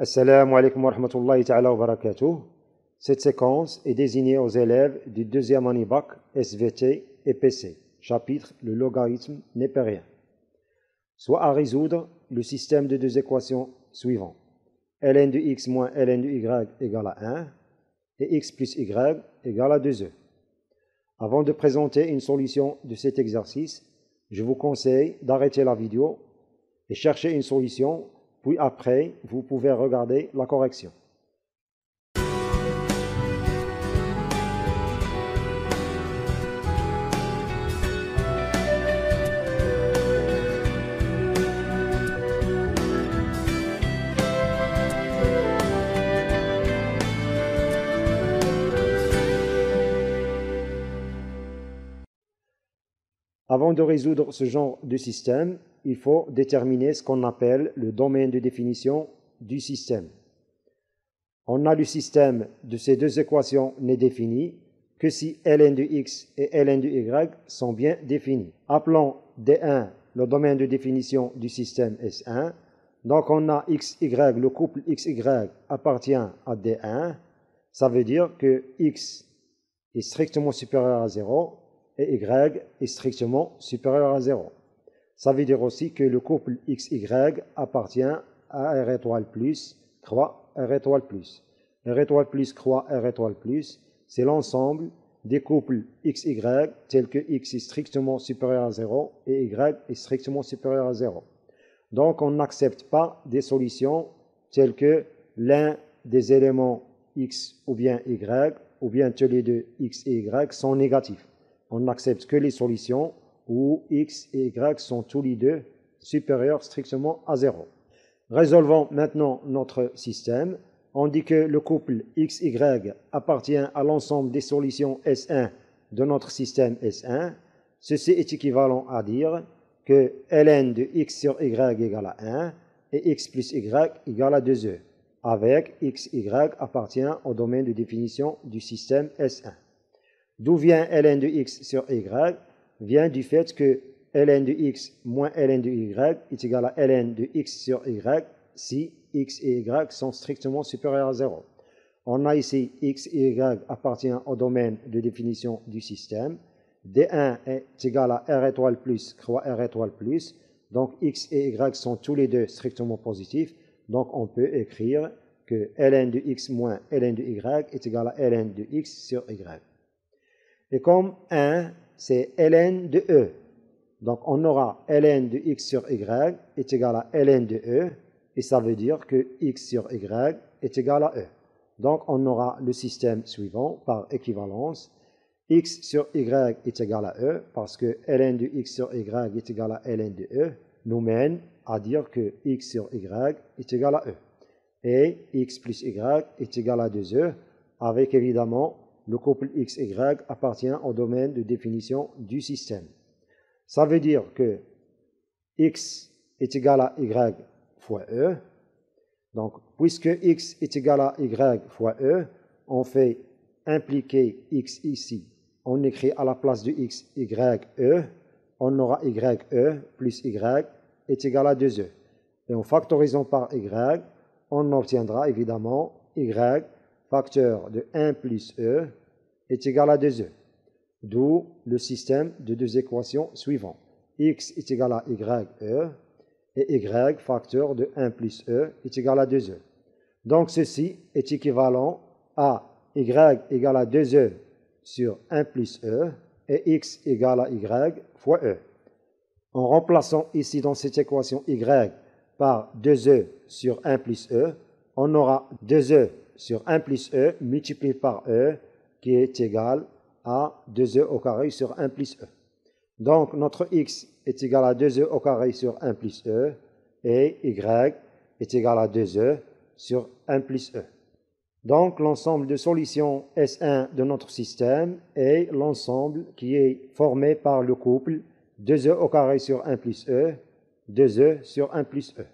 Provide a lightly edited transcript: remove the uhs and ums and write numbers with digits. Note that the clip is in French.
Assalamu alaikum wa rahmatullahi ta'ala wa barakatuh. Cette séquence est désignée aux élèves du deuxième année bac, SVT et PC. Chapitre Le logarithme népérien. Soit à résoudre le système de deux équations suivantes. ln de x moins ln de y égale à 1 et x plus y égale à 2e. Avant de présenter une solution de cet exercice, je vous conseille d'arrêter la vidéo et chercher une solution. Puis après, vous pouvez regarder la correction. Avant de résoudre ce genre de système, il faut déterminer ce qu'on appelle le domaine de définition du système. On a le système de ces deux équations n'est défini que si ln de x et ln de y sont bien définis. Appelons D1 le domaine de définition du système S1. Donc on a xy, le couple xy appartient à D1. Ça veut dire que x est strictement supérieur à 0 et y est strictement supérieur à 0. Ça veut dire aussi que le couple XY appartient à R étoile plus croix R étoile plus. R étoile plus croix R étoile plus, c'est l'ensemble des couples XY tels que X est strictement supérieur à 0 et Y est strictement supérieur à 0. Donc on n'accepte pas des solutions telles que l'un des éléments X ou bien Y ou bien tous les deux X et Y sont négatifs. On n'accepte que les solutions où x et y sont tous les deux supérieurs strictement à 0. Résolvons maintenant notre système. On dit que le couple xy appartient à l'ensemble des solutions S1 de notre système S1. Ceci est équivalent à dire que ln de x sur y égale à 1 et x plus y égale à 2e, avec xy appartient au domaine de définition du système S1. D'où vient ln de x sur y? Vient du fait que ln de x moins ln de y est égal à ln de x sur y si x et y sont strictement supérieurs à 0. On a ici x et y appartient au domaine de définition du système. D1 est égal à r étoile plus croix r étoile plus. Donc x et y sont tous les deux strictement positifs. Donc on peut écrire que ln de x moins ln de y est égal à ln de x sur y. Et comme 1, c'est ln de e. Donc, on aura ln de x sur y est égal à ln de e. Et ça veut dire que x sur y est égal à e. Donc, on aura le système suivant par équivalence. X sur y est égal à e parce que ln de x sur y est égal à ln de e nous mène à dire que x sur y est égal à e. Et x plus y est égal à 2e avec évidemment le couple XY appartient au domaine de définition du système. Ça veut dire que X est égal à Y fois E. Donc, puisque X est égal à Y fois E, on fait impliquer X ici. On écrit à la place de X, YE. On aura YE plus Y est égal à 2E. Et en factorisant par Y, on obtiendra évidemment Y facteur de 1 plus E est égal à 2E. D'où le système de deux équations suivantes. X est égal à YE et Y facteur de 1 plus E est égal à 2E. Donc ceci est équivalent à Y égale à 2E sur 1 plus E et X égale à Y fois E. En remplaçant ici dans cette équation Y par 2E sur 1 plus E, on aura 2E sur 1 plus E multiplié par E qui est égal à 2E au carré sur 1 plus E. Donc notre x est égal à 2E au carré sur 1 plus E et y est égal à 2E sur 1 plus E. Donc l'ensemble de solutions S1 de notre système est l'ensemble qui est formé par le couple 2E au carré sur 1 plus E, 2E sur 1 plus E.